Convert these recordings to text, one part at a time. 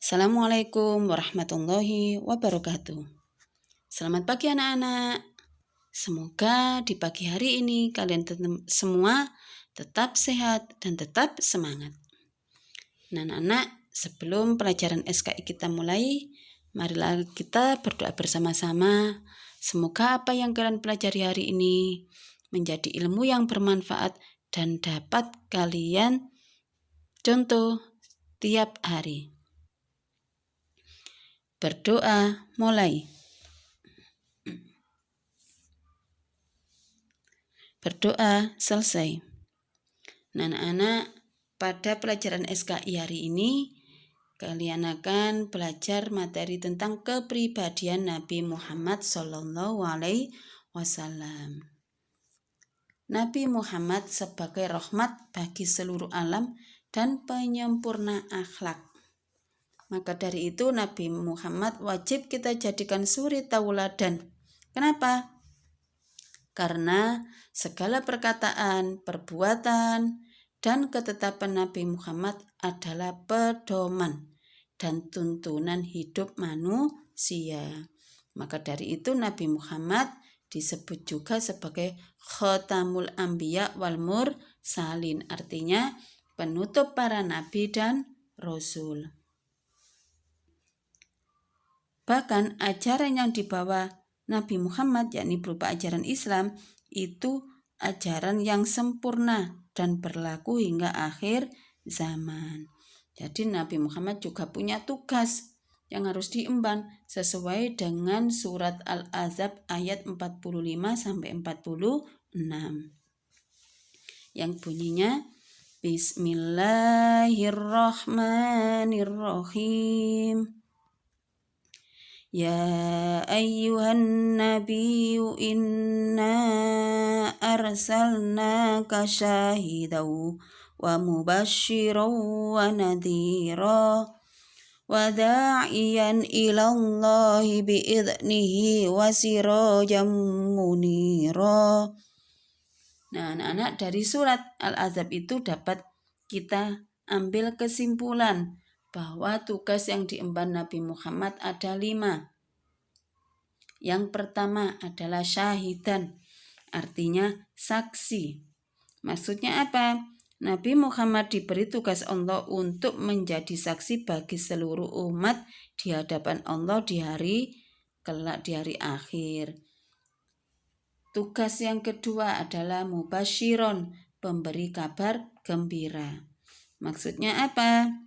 Assalamualaikum warahmatullahi wabarakatuh. Selamat pagi anak-anak. Semoga di pagi hari ini kalian semua tetap sehat dan tetap semangat. Nah anak-anak, sebelum pelajaran SKI kita mulai, marilah kita berdoa bersama-sama. Semoga apa yang kalian pelajari hari ini menjadi ilmu yang bermanfaat dan dapat kalian contoh tiap hari. Berdoa mulai. Berdoa selesai. Nah anak-anak, pada pelajaran SKI hari ini kalian akan belajar materi tentang kepribadian Nabi Muhammad SAW. Nabi Muhammad sebagai rahmat bagi seluruh alam dan penyempurna akhlak. Maka dari itu Nabi Muhammad wajib kita jadikan suri tauladan. Kenapa? Karena segala perkataan, perbuatan, dan ketetapan Nabi Muhammad adalah pedoman dan tuntunan hidup manusia. Maka dari itu Nabi Muhammad disebut juga sebagai Khatamul Anbiya wal Mursalin, artinya penutup para nabi dan rasul. Bahkan ajaran yang dibawa Nabi Muhammad, yakni berupa ajaran Islam, itu ajaran yang sempurna dan berlaku hingga akhir zaman. Jadi Nabi Muhammad juga punya tugas yang harus diemban sesuai dengan surat Al-Ahzab ayat 45-46 yang bunyinya Bismillahirrahmanirrahim. Ya ayyuhan nabiyyu inna arsalnaka syahidan wa mubasysyiran wa nadhira wa da'iyan ilallahi bi'idnihi wa sirajan munira. Nah anak-anak, dari surat Al-Ahzab itu dapat kita ambil kesimpulan bahwa tugas yang diemban Nabi Muhammad ada 5. Yang pertama adalah syahidan, artinya saksi. Maksudnya apa? Nabi Muhammad diberi tugas Allah untuk menjadi saksi bagi seluruh umat di hadapan Allah di hari kelak, di hari akhir. Tugas yang kedua adalah mubasyiron, pemberi kabar gembira. Maksudnya apa?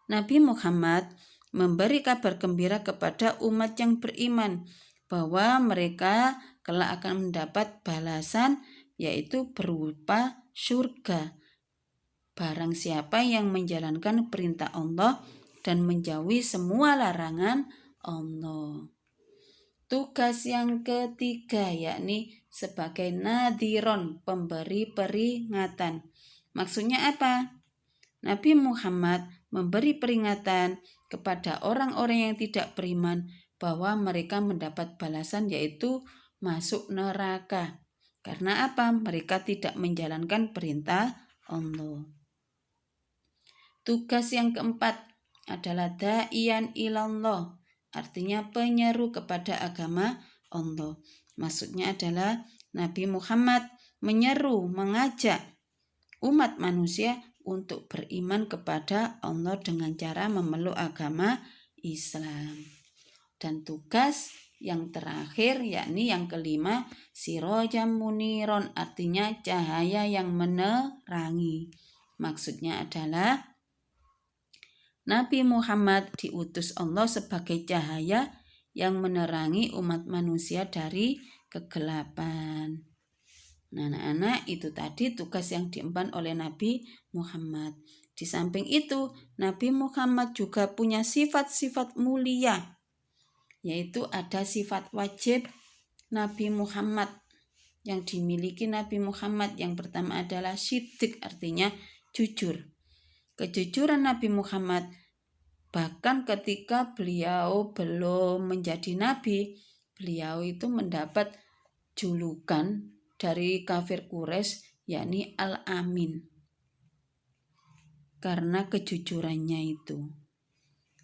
Nabi Muhammad memberi kabar gembira kepada umat yang beriman bahwa mereka kelak akan mendapat balasan, yaitu berupa surga. Barang siapa yang menjalankan perintah Allah dan menjauhi semua larangan Allah. Tugas yang ketiga yakni sebagai nadhiron, pemberi peringatan. Maksudnya apa? Nabi Muhammad memberi peringatan kepada orang-orang yang tidak beriman bahwa mereka mendapat balasan, yaitu masuk neraka. Karena apa? Mereka tidak menjalankan perintah Allah. Tugas yang keempat adalah da'iyan ilallah, artinya penyeru kepada agama Allah. Maksudnya adalah Nabi Muhammad menyeru, mengajak umat manusia untuk beriman kepada Allah dengan cara memeluk agama Islam. Dan tugas yang terakhir, yakni yang kelima, sirajan muniron, artinya cahaya yang menerangi. Maksudnya adalah Nabi Muhammad diutus Allah sebagai cahaya yang menerangi umat manusia dari kegelapan. Nah anak-anak, itu tadi tugas yang diemban oleh Nabi Muhammad. Di samping itu, Nabi Muhammad juga punya sifat-sifat mulia, yaitu ada sifat wajib Nabi Muhammad yang dimiliki Nabi Muhammad. Yang pertama adalah siddiq, artinya jujur. Kejujuran Nabi Muhammad, bahkan ketika beliau belum menjadi nabi, beliau itu mendapat julukan dari kafir Quraisy, yakni Al-Amin, karena kejujurannya itu.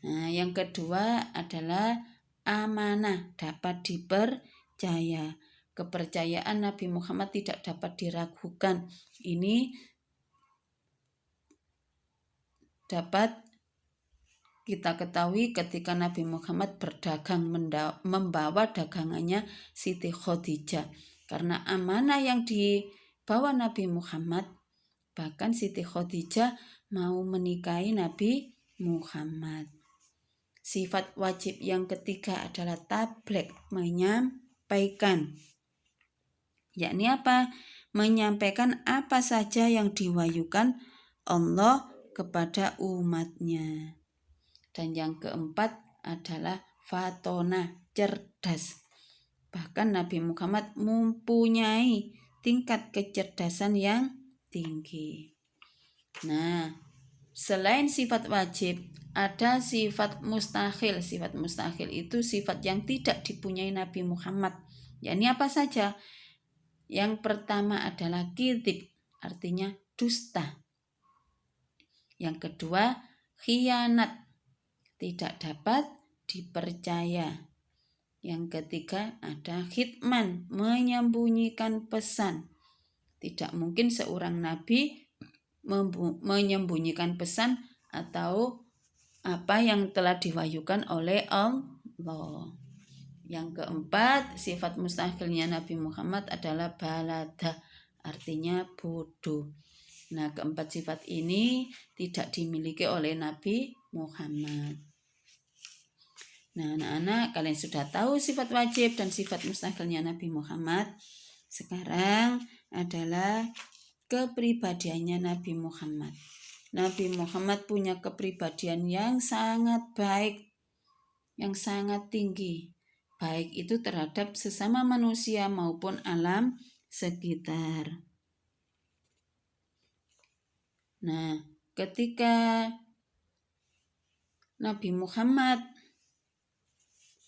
Nah, yang kedua adalah amanah, dapat dipercaya. Kepercayaan Nabi Muhammad tidak dapat diragukan. Ini dapat kita ketahui ketika Nabi Muhammad berdagang membawa dagangannya Siti Khadijah. Karena amanah yang dibawa Nabi Muhammad, bahkan Siti Khadijah mau menikahi Nabi Muhammad. Sifat wajib yang ketiga adalah tabligh, menyampaikan. Yakni apa? Menyampaikan apa saja yang diwahyukan Allah kepada umatnya. Dan yang keempat adalah fatona, cerdas. Bahkan Nabi Muhammad mempunyai tingkat kecerdasan yang tinggi. Nah, selain sifat wajib, ada sifat mustahil. Sifat mustahil itu sifat yang tidak dipunyai Nabi Muhammad. Yakni apa saja? Yang pertama adalah kidhib, artinya dusta. Yang kedua, khianat, tidak dapat dipercaya. Yang ketiga ada khitman, menyembunyikan pesan. Tidak mungkin seorang nabi menyembunyikan pesan atau apa yang telah diwahyukan oleh Allah. Yang keempat, sifat mustahilnya Nabi Muhammad adalah balada, artinya bodoh. Nah, keempat sifat ini tidak dimiliki oleh Nabi Muhammad. Nah, anak-anak, kalian sudah tahu sifat wajib dan sifat mustahilnya Nabi Muhammad. Sekarang adalah kepribadiannya Nabi Muhammad. Nabi Muhammad punya kepribadian yang sangat baik, yang sangat tinggi. Baik itu terhadap sesama manusia maupun alam sekitar. Nah, ketika Nabi Muhammad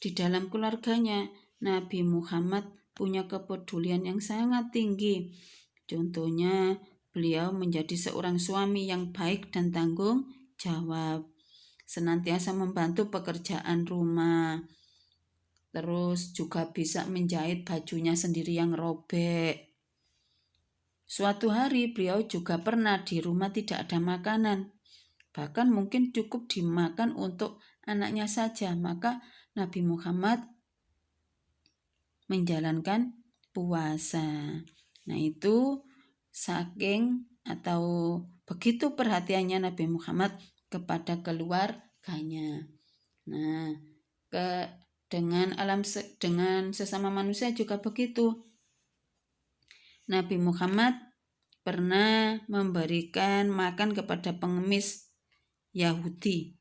di dalam keluarganya, Nabi Muhammad punya kepedulian yang sangat tinggi. Contohnya, beliau menjadi seorang suami yang baik dan tanggung jawab. Senantiasa membantu pekerjaan rumah. Terus juga bisa menjahit bajunya sendiri yang robek. Suatu hari beliau juga pernah di rumah tidak ada makanan. Bahkan mungkin cukup dimakan untuk anaknya saja. Maka Nabi Muhammad menjalankan puasa. Nah, itu saking atau begitu perhatiannya Nabi Muhammad kepada keluarganya. Nah, dengan sesama manusia juga begitu. Nabi Muhammad pernah memberikan makan kepada pengemis Yahudi,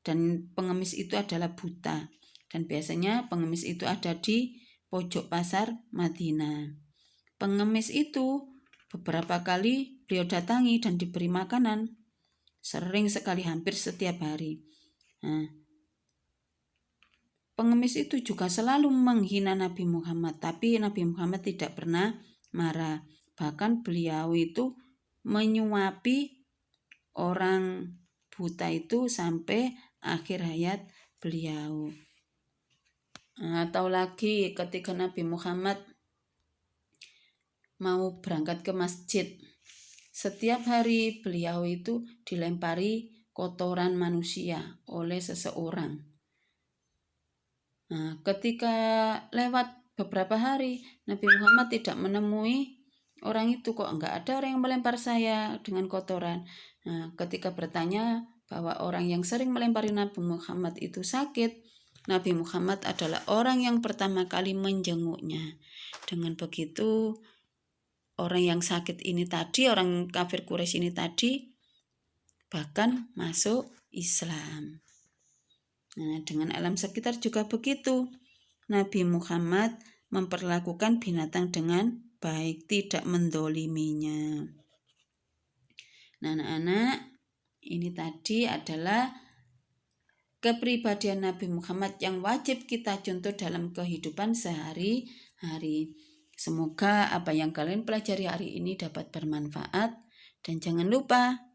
dan pengemis itu adalah buta, dan biasanya pengemis itu ada di pojok pasar Madinah. Pengemis itu beberapa kali beliau datangi dan diberi makanan, sering sekali, hampir setiap hari. Nah, pengemis itu juga selalu menghina Nabi Muhammad, tapi Nabi Muhammad tidak pernah marah. Bahkan beliau itu menyuapi orang buta itu sampai akhir hayat beliau. Atau lagi ketika Nabi Muhammad mau berangkat ke masjid, setiap hari beliau itu dilempari kotoran manusia oleh seseorang. Nah, ketika lewat beberapa hari, Nabi Muhammad tidak menemui orang itu. Kok enggak ada orang yang melempar saya dengan kotoran. Nah, ketika bertanya bahwa orang yang sering melempari Nabi Muhammad itu sakit, Nabi Muhammad adalah orang yang pertama kali menjenguknya. Dengan begitu, orang yang sakit ini tadi, orang kafir Quraisy ini tadi, bahkan masuk Islam. Nah, dengan alam sekitar juga begitu. Nabi Muhammad memperlakukan binatang dengan baik, tidak mendoliminya. Nah, anak-anak, ini tadi adalah kepribadian Nabi Muhammad yang wajib kita contoh dalam kehidupan sehari-hari. Semoga apa yang kalian pelajari hari ini dapat bermanfaat. Dan jangan lupa,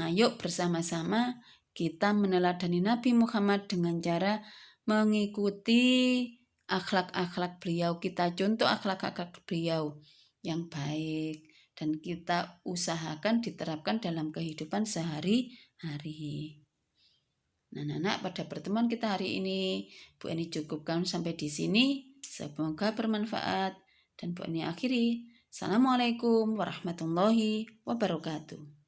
ayo bersama-sama kita meneladani Nabi Muhammad dengan cara mengikuti akhlak-akhlak beliau. Kita contoh akhlak-akhlak beliau yang baik dan kita usahakan diterapkan dalam kehidupan sehari-hari. Nah, anak, pada pertemuan kita hari ini Bu Eni cukupkan sampai di sini. Semoga bermanfaat dan Bu Eni akhiri. Assalamualaikum warahmatullahi wabarakatuh.